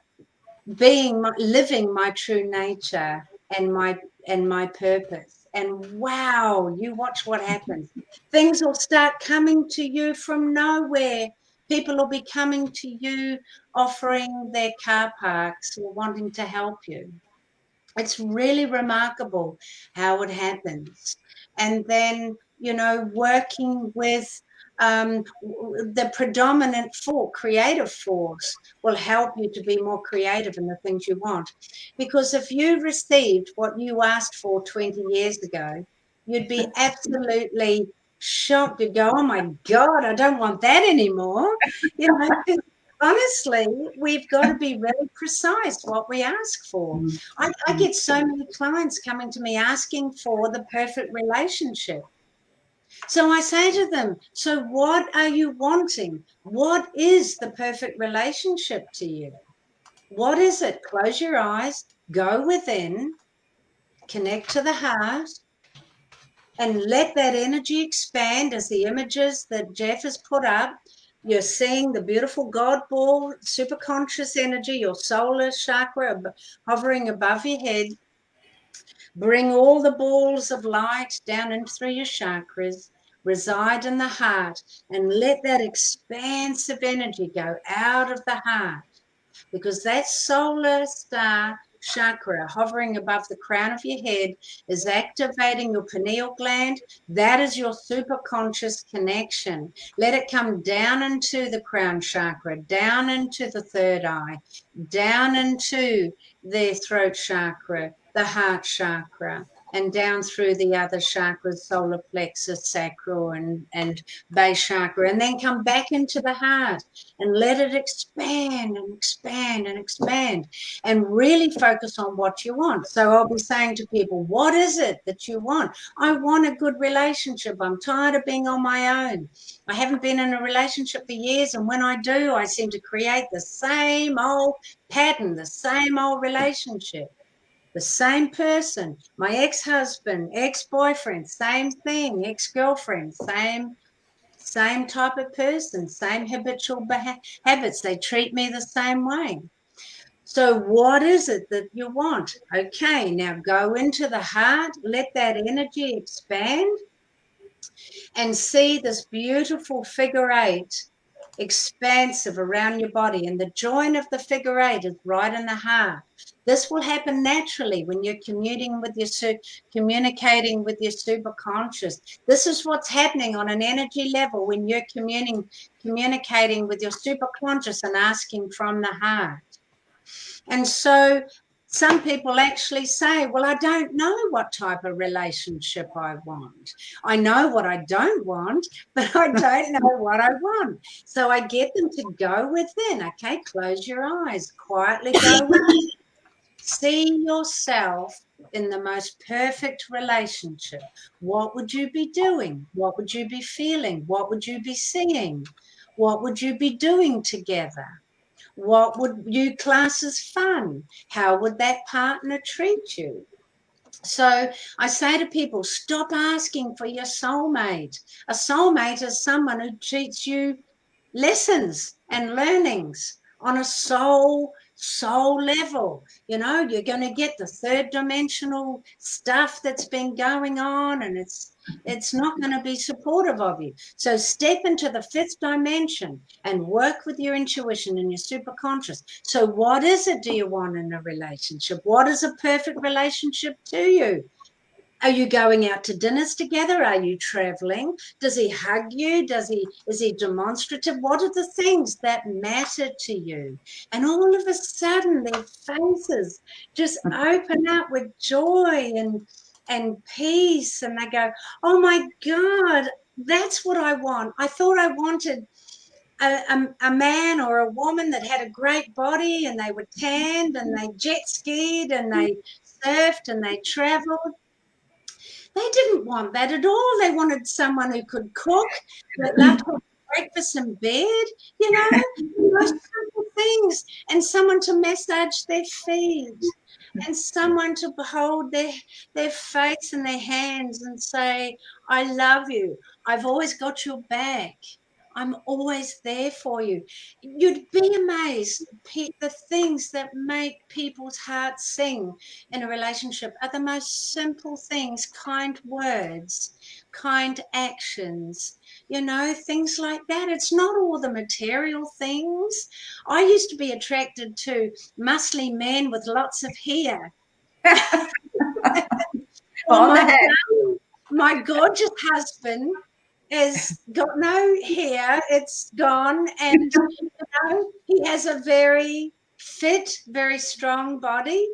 living my true nature and my purpose. And wow, you watch what happens. Things will start coming to you from nowhere. People will be coming to you offering their car parks or wanting to help you. It's really remarkable how it happens. And then, working with the predominant creative force will help you to be more creative in the things you want. Because if you received what you asked for 20 years ago, you'd be absolutely shocked. You'd go, oh my God, I don't want that anymore. Honestly, we've got to be really precise what we ask for. I get so many clients coming to me asking for the perfect relationship. So I say to them, so what are you wanting? What is the perfect relationship to you? What is it? Close your eyes, go within, connect to the heart, and let that energy expand as the images that Jeff has put up. You're seeing the beautiful God ball, super conscious energy, your solar chakra hovering above your head. Bring all the balls of light down in through your chakras, reside in the heart, and let that expansive energy go out of the heart, because that solar star chakra hovering above the crown of your head is activating your pineal gland. That is your superconscious connection. Let it come down into the crown chakra, down into the third eye, down into the throat chakra, the heart chakra, and down through the other chakras, solar plexus, sacral, and base chakra, and then come back into the heart and let it expand and expand and expand, and really focus on what you want. So I'll be saying to people, what is it that you want? I want a good relationship. I'm tired of being on my own. I haven't been in a relationship for years, and when I do, I seem to create the same old pattern, the same old relationship. The same person, my ex-husband, ex-boyfriend, same thing, ex-girlfriend, same type of person, same habitual habits. They treat me the same way. So what is it that you want? Okay, now go into the heart, let that energy expand, and see this beautiful figure eight expansive around your body, and the join of the figure eight is right in the heart. This will happen naturally when you're communicating with your superconscious. This is what's happening on an energy level when you're communicating with your superconscious and asking from the heart. And so some people actually say, well, I don't know what type of relationship I want. I know what I don't want, but I don't know what I want. So I get them to go within. Okay, close your eyes, quietly go within. See yourself in the most perfect relationship. What would you be doing? What would you be feeling? What would you be seeing? What would you be doing together? What would you class as fun? How would that partner treat you? So I say to people, stop asking for your soulmate. A soulmate is someone who teaches you lessons and learnings on a soul level. You know, you're going to get the third dimensional stuff that's been going on, and it's not going to be supportive of you. So step into the fifth dimension and work with your intuition and your superconscious. So what is it do you want in a relationship? What is a perfect relationship to you? Are you going out to dinners together? Are you traveling? Does he hug you? Is he demonstrative? What are the things that matter to you? And all of a sudden their faces just open up with joy and peace. And they go, oh my God, that's what I want. I thought I wanted a man or a woman that had a great body, and they were tanned and they jet skied and they surfed and they traveled. They didn't want that at all. They wanted someone who could cook, that loved to have breakfast in bed, you know, those simple things, and someone to massage their feet, and someone to behold their face and their hands and say, I love you. I've always got your back. I'm always there for you. You'd be amazed. The things that make people's hearts sing in a relationship are the most simple things, kind words, kind actions, you know, things like that. It's not all the material things. I used to be attracted to muscly men with lots of hair. Well, On the head. my gorgeous husband has got no hair, it's gone, and you know, he has a very fit, very strong body.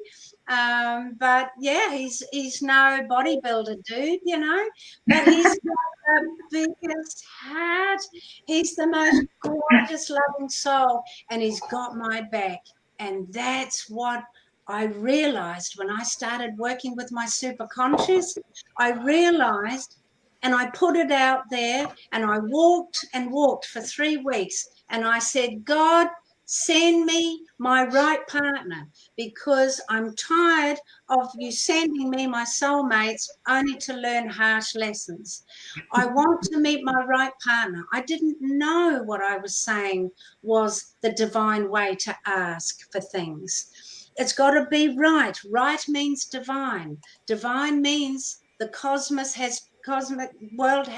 But yeah, he's no bodybuilder dude, you know, but he's got the biggest heart. He's the most gorgeous, loving soul, and he's got my back. And that's what I realized when I started working with my superconscious. I realized, and I put it out there, and I walked and walked for 3 weeks, and I said, God, send me my right partner, because I'm tired of you sending me my soulmates only to learn harsh lessons. I want to meet my right partner. I didn't know what I was saying was the divine way to ask for things. It's got to be right. Right means divine. Divine means the cosmic world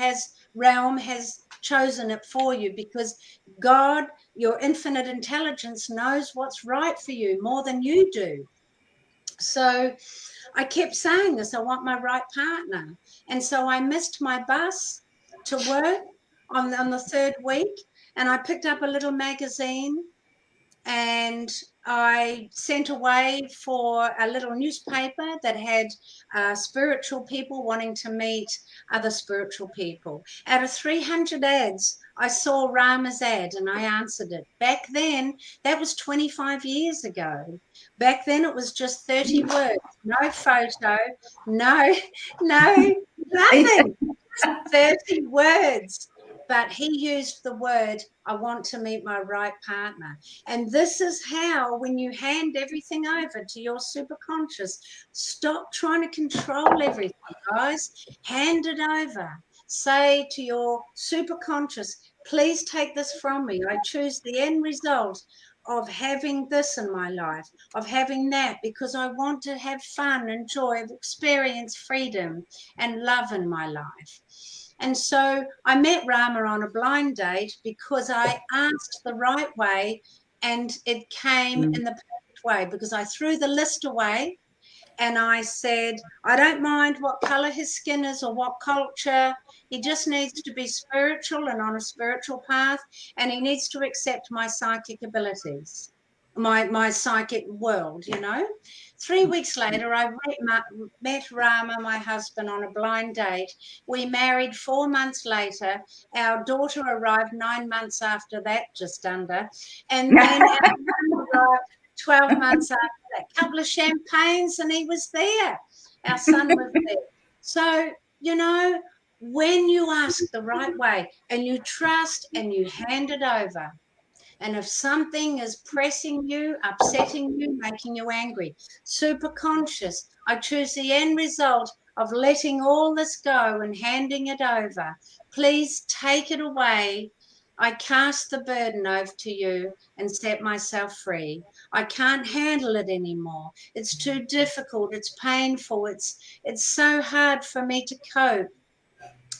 realm has chosen it for you, because God, your infinite intelligence, knows what's right for you more than you do. So I kept saying this, I want my right partner. And so I missed my bus to work on the third week, and I picked up a little magazine, and I sent away for a little newspaper that had spiritual people wanting to meet other spiritual people. Out of 300 ads, I saw Rama's ad and I answered it. Back then, that was 25 years ago. Back then, it was just 30 words, no photo, no, nothing, just 30 words. But he used the word, I want to meet my right partner. And this is how, when you hand everything over to your superconscious, stop trying to control everything, guys. Hand it over. Say to your superconscious, please take this from me. I choose the end result of having this in my life, of having that, because I want to have fun and joy, of experience, freedom, and love in my life. And so I met Rama on a blind date because I asked the right way, and it came in the perfect way, because I threw the list away and I said, I don't mind what color his skin is or what culture. He just needs to be spiritual and on a spiritual path, and he needs to accept my psychic abilities, my psychic world, you know. 3 weeks later, I met Rama, my husband, on a blind date. We married 4 months later. Our daughter arrived 9 months after that, just under. And then our son arrived 12 months after that. Couple of champagnes, and he was there. Our son was there. So, you know, when you ask the right way and you trust and you hand it over, and if something is pressing you, upsetting you, making you angry, super conscious, I choose the end result of letting all this go and handing it over. Please take it away. I cast the burden over to you and set myself free. I can't handle it anymore. It's too difficult. It's painful. It's so hard for me to cope.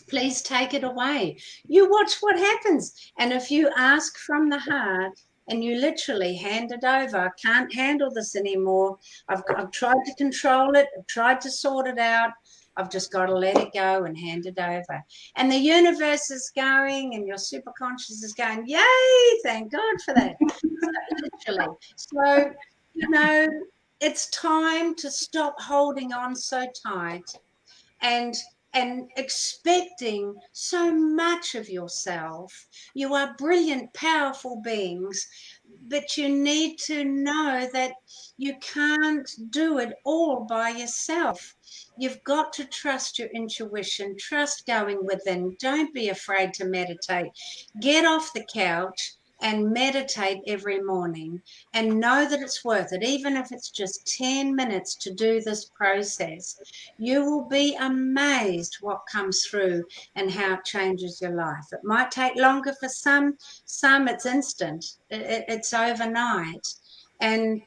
Please take it away. You watch what happens. And if you ask from the heart and you literally hand it over, I can't handle this anymore. I've tried to control it. I've tried to sort it out. I've just got to let it go and hand it over. And the universe is going and your superconscious is going, yay, thank God for that. So, literally. So, you know, it's time to stop holding on so tight and expecting so much of yourself. You are brilliant, powerful beings, but you need to know that you can't do it all by yourself. You've got to trust your intuition, trust going within. Don't be afraid to meditate. Get off the couch and meditate every morning and know that it's worth it, even if it's just 10 minutes to do this process. You will be amazed what comes through and how it changes your life. It might take longer for some it's instant, it's overnight. And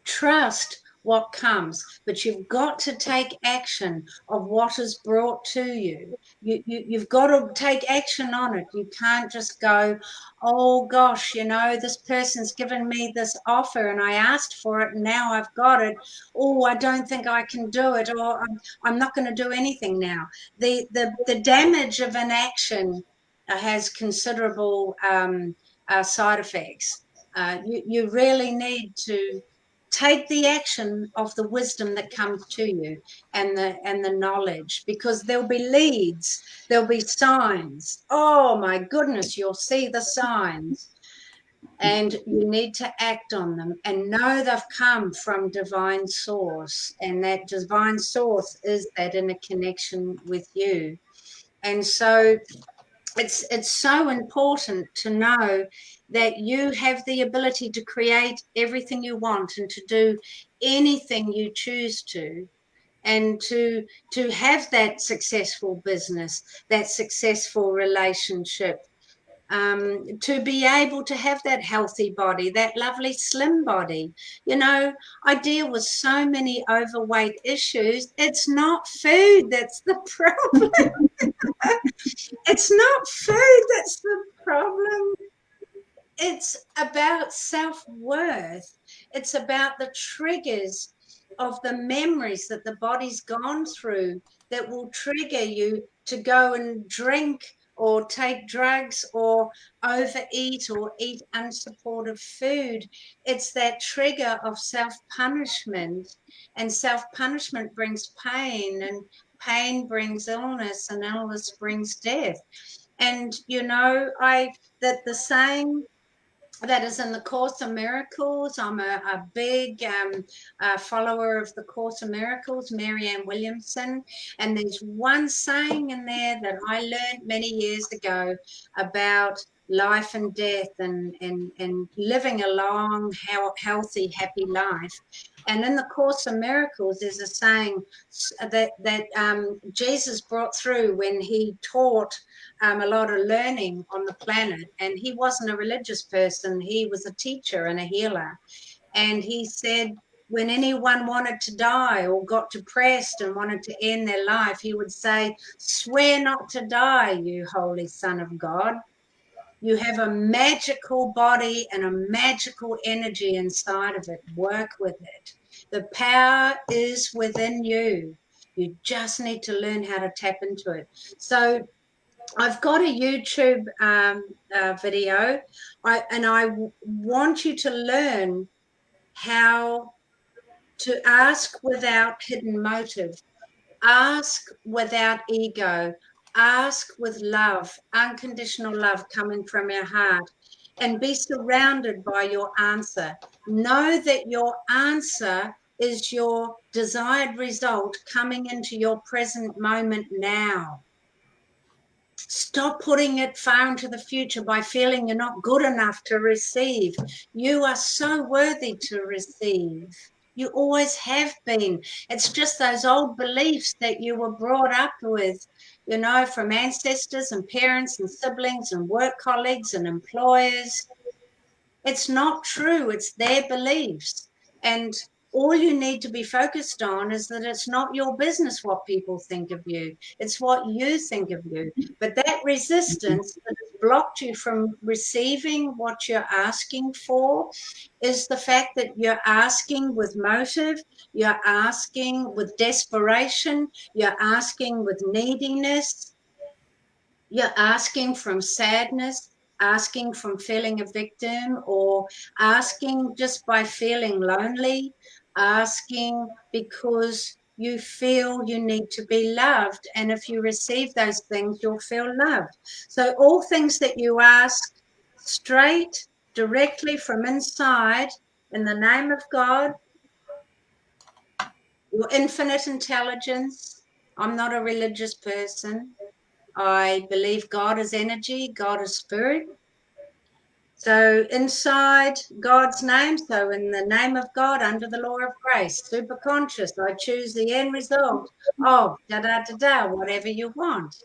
trust what comes, but you've got to take action of what is brought to you. You've got to take action on it. You can't just go, oh gosh, you know, this person's given me this offer and I asked for it and now I've got it. Oh, I don't think I can do it, or I'm not going to do anything now. The damage of inaction has considerable side effects. You really need to take the action of the wisdom that comes to you and the knowledge, because there'll be leads, there'll be signs. Oh my goodness, you'll see the signs and you need to act on them and know they've come from divine source, and that divine source is that inner connection with you. And so it's so important to know that you have the ability to create everything you want and to do anything you choose to, and to have that successful business, that successful relationship, to be able to have that healthy body, that lovely slim body. You know, I deal with so many overweight issues. It's not food that's the problem. It's not food that's the problem. It's about self-worth. It's about the triggers of the memories that the body's gone through that will trigger you to go and drink or take drugs or overeat or eat unsupportive food. It's that trigger of self-punishment, and self-punishment brings pain, and pain brings illness, and illness brings death. And you know, that the saying that is in the Course of Miracles. I'm a big follower of the Course of Miracles, Marianne Williamson. And there's one saying in there that I learned many years ago about life and death, and living a long, healthy, happy life. And in the Course of Miracles, there's a saying that Jesus brought through when he taught a lot of learning on the planet. And he wasn't a religious person. He was a teacher and a healer. And he said, when anyone wanted to die or got depressed and wanted to end their life, he would say, swear not to die, you holy son of God. You have a magical body and a magical energy inside of it. Work with it. The power is within you. You just need to learn how to tap into it. So I've got a YouTube video, and I want you to learn how to ask without hidden motive, ask without ego, ask with love, unconditional love coming from your heart, and be surrounded by your answer. Know that your answer is your desired result coming into your present moment now. Stop putting it far into the future by feeling you're not good enough to receive. You are so worthy to receive. You always have been. It's just those old beliefs that you were brought up with, you know, from ancestors and parents and siblings and work colleagues and employers. It's not true. It's their beliefs. And all you need to be focused on is that it's not your business what people think of you. It's what you think of you. But that resistance that has blocked you from receiving what you're asking for is the fact that you're asking with motive, you're asking with desperation, you're asking with neediness, you're asking from sadness, asking from feeling a victim, or asking just by feeling lonely, asking because you feel you need to be loved. And if you receive those things, you'll feel loved. So all things that you ask straight, directly from inside, in the name of God, your infinite intelligence. I'm not a religious person. I believe God is energy, God is spirit. So inside God's name, so in the name of God, under the law of grace, super conscious, I choose the end result of whatever you want.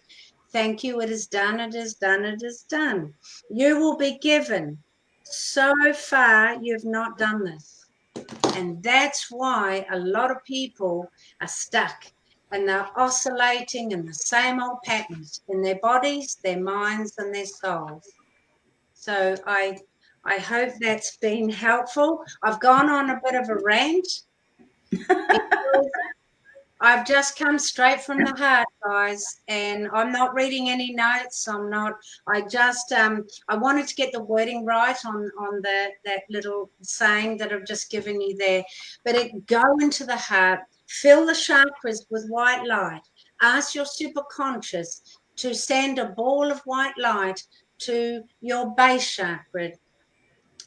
Thank you, it is done, it is done, it is done. You will be given. So far, you've not done this. And that's why a lot of people are stuck and they're oscillating in the same old patterns in their bodies, their minds, and their souls. So I hope that's been helpful. I've gone on a bit of a rant because I've just come straight from the heart, guys, and I'm not reading any notes. I just I wanted to get the wording right on that little saying that I've just given you there. But go into the heart, fill the chakras with white light. Ask your superconscious to send a ball of white light to your base chakra.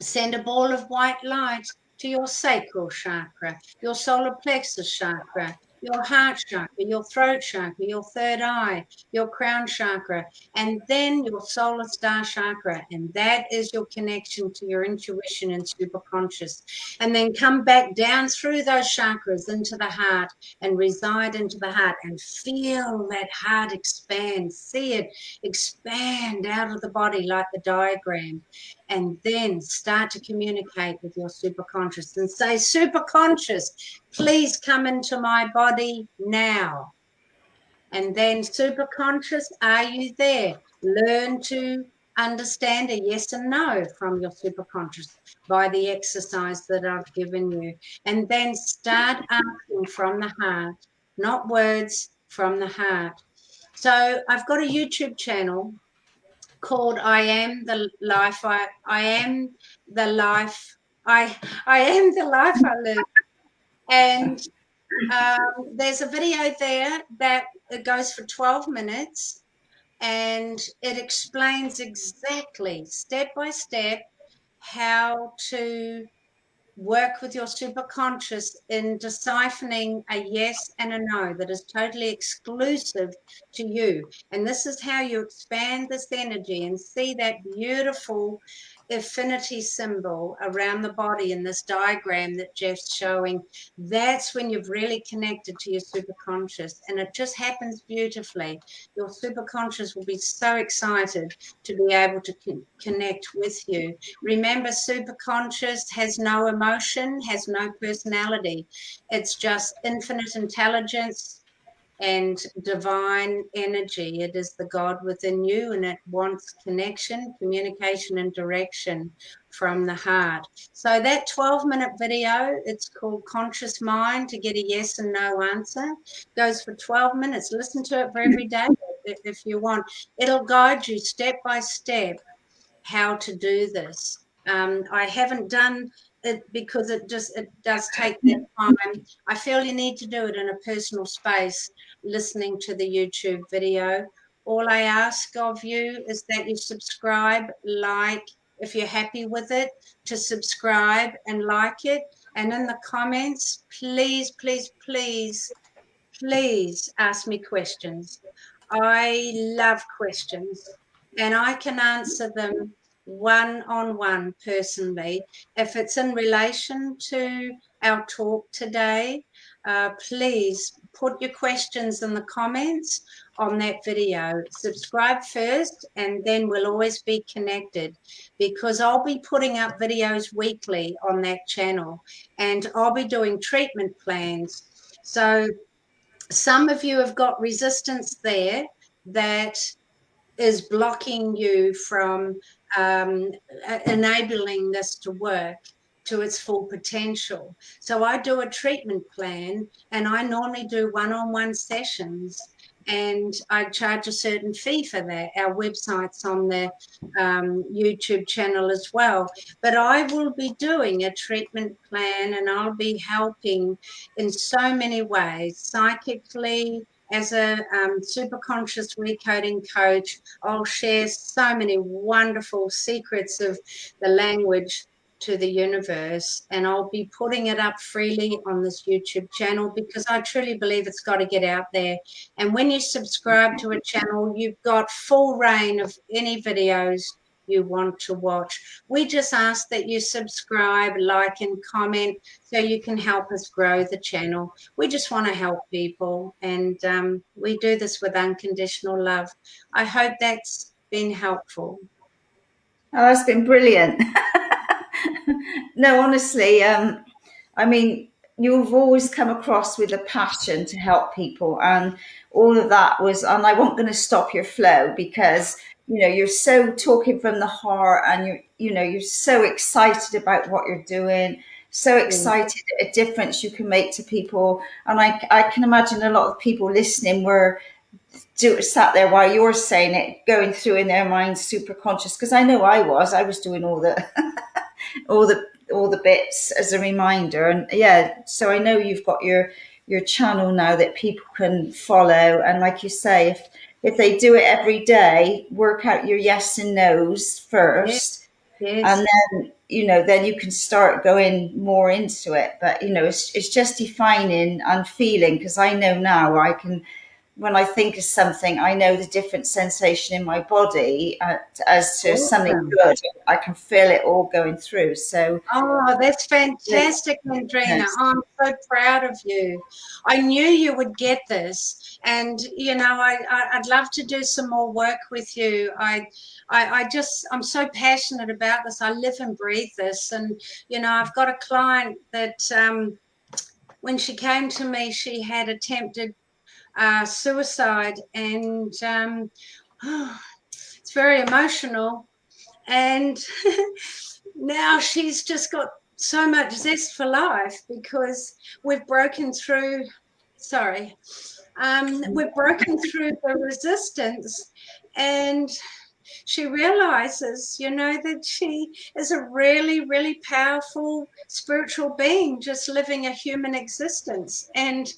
Send a ball of white light to your sacral chakra, your solar plexus chakra, your heart chakra, your throat chakra, your third eye, your crown chakra, and then your solar star chakra. And that is your connection to your intuition and superconscious. And then come back down through those chakras into the heart and reside into the heart and feel that heart expand. See it expand out of the body like the diagram. And then start to communicate with your superconscious and say, superconscious, please come into my body now. And then superconscious, are you there? Learn to understand a yes and no from your superconscious by the exercise that I've given you. And then start asking from the heart, not words, from the heart. So I've got a YouTube channel called I Am the Life I Am the Life I Am the Life I Live. And there's a video there that it goes for 12 minutes and it explains exactly step by step how to work with your superconscious in deciphering a yes and a no that is totally exclusive to you. And this is how you expand this energy and see that beautiful affinity symbol around the body in this diagram that Jeff's showing. That's when you've really connected to your superconscious, and it just happens beautifully. Your superconscious will be so excited to be able to connect with you. Remember, superconscious has no emotion, has no personality. It's just infinite intelligence and divine energy. It is the God within you, and it wants connection, communication, and direction from the heart. So that 12-minute video, it's called Conscious Mind to get a yes and no answer, goes for 12 minutes. Listen to it for every day if you want. It'll guide you step by step how to do this. I haven't done it because it does take that time. I feel you need to do it in a personal space, listening to the YouTube video. All I ask of you is that you subscribe, like, if you're happy with it, to subscribe and like it. And in the comments, please, please, please, please ask me questions. I love questions and I can answer them one-on-one personally. If it's in relation to our talk today, please put your questions in the comments on that video. Subscribe first, and then we'll always be connected, because I'll be putting up videos weekly on that channel, and I'll be doing treatment plans. So some of you have got resistance there that is blocking you from enabling this to work to its full potential. So I do a treatment plan, and I normally do one-on-one sessions, and I charge a certain fee for that. Our website's on the YouTube channel as well. But I will be doing a treatment plan, and I'll be helping in so many ways, psychically, as a super conscious recoding coach. I'll share so many wonderful secrets of the language to the universe, and I'll be putting it up freely on this YouTube channel, because I truly believe it's got to get out there. And when you subscribe to a channel, you've got full reign of any videos you want to watch. We just ask that you subscribe, like, and comment so you can help us grow the channel. We just want to help people, and we do this with unconditional love. I hope that's been helpful. Oh, that's been brilliant. No, honestly, I mean, you've always come across with a passion to help people, and all of that was, and I wasn't going to stop your flow, because you're so talking from the heart, and you're so excited about what you're doing, so excited at a difference you can make to people. And I can imagine a lot of people listening were sat there while you're saying it, going through in their minds, super conscious, because I know I was doing all the all the bits as a reminder. And yeah, so I know you've got your channel now that people can follow, and like you say, if they do it every day, work out your yes and no's first. Yes. And then then you can start going more into it. But it's just defining and feeling, because I know now I can, when I think of something, I know the different sensation in my body as to something good. I can feel it all going through. So, that's fantastic, Andrena. Yes. I'm so proud of you. I knew you would get this, and I'd love to do some more work with you. I'm so passionate about this. I live and breathe this, and I've got a client that when she came to me, she had attempted suicide, and it's very emotional, and now she's just got so much zest for life, because we've broken through we've broken through the resistance, and she realizes that she is a really, really powerful spiritual being, just living a human existence. And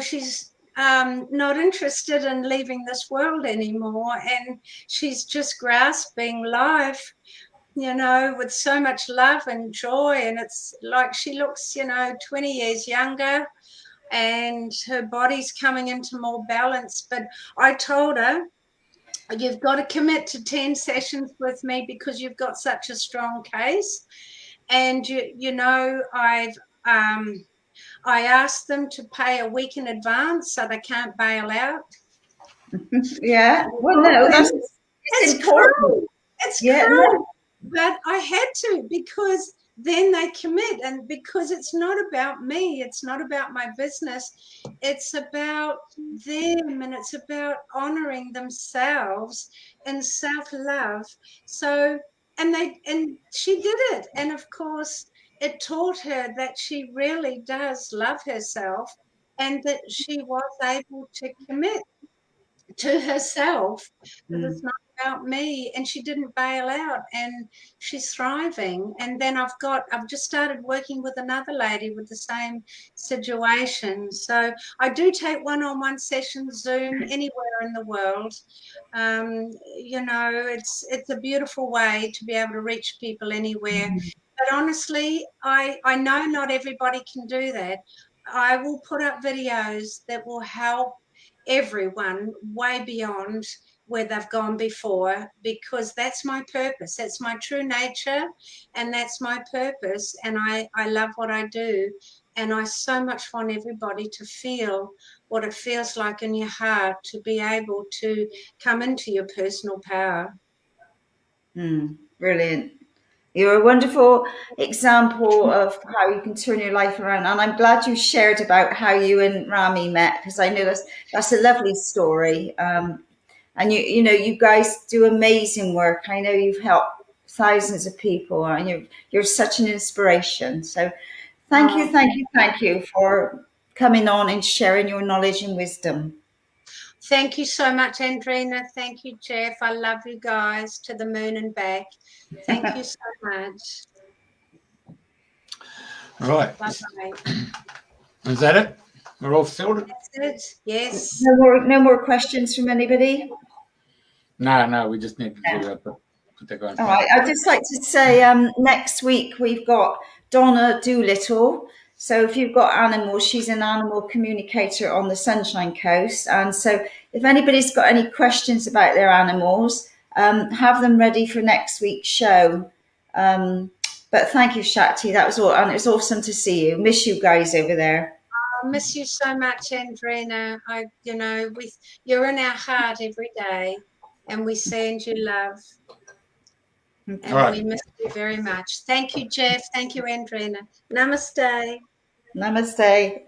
she's not interested in leaving this world anymore, and she's just grasping life, with so much love and joy. And it's like she looks, 20 years younger, and her body's coming into more balance. But I told her, you've got to commit to 10 sessions with me, because you've got such a strong case. And I asked them to pay a week in advance so they can't bail out. Yeah. Well, no, it's important. Cruel. It's cruel. But I had to, because then they commit, and because it's not about me, it's not about my business, it's about them, and it's about honoring themselves and self-love. So, and she did it, and of course it taught her that she really does love herself, and that she was able to commit to herself, that it's not about me, and she didn't bail out, and she's thriving. And then I've just started working with another lady with the same situation. So I do take one-on-one sessions, Zoom, anywhere in the world. It's a beautiful way to be able to reach people anywhere. But honestly, I know not everybody can do that. I will put up videos that will help everyone way beyond where they've gone before, because that's my purpose. That's my true nature, and that's my purpose. And I love what I do. And I so much want everybody to feel what it feels like in your heart to be able to come into your personal power. Brilliant. You're a wonderful example of how you can turn your life around. And I'm glad you shared about how you and Rami met, because I know that's a lovely story. And you know, you guys do amazing work. I know you've helped thousands of people, and you're such an inspiration. So thank you for coming on and sharing your knowledge and wisdom. Thank you so much, Andrena. Thank you, Jeff. I love you guys to the moon and back. Thank you so much. Right. Bye-bye. Is that it? We're all filled? That's it. Yes. No more questions from anybody? No, we just need to put that going. All right. I'd just like to say next week we've got Donna Doolittle. So if you've got animals, she's an animal communicator on the Sunshine Coast. And so if anybody's got any questions about their animals, have them ready for next week's show. But thank you, Shakti. That was all. And it's awesome to see you. Miss you guys over there. I miss you so much, Andrena. You're in our heart every day, and we send you love. And we miss you very much. Thank you, Jeff. Thank you, Andrena. Namaste. Namaste.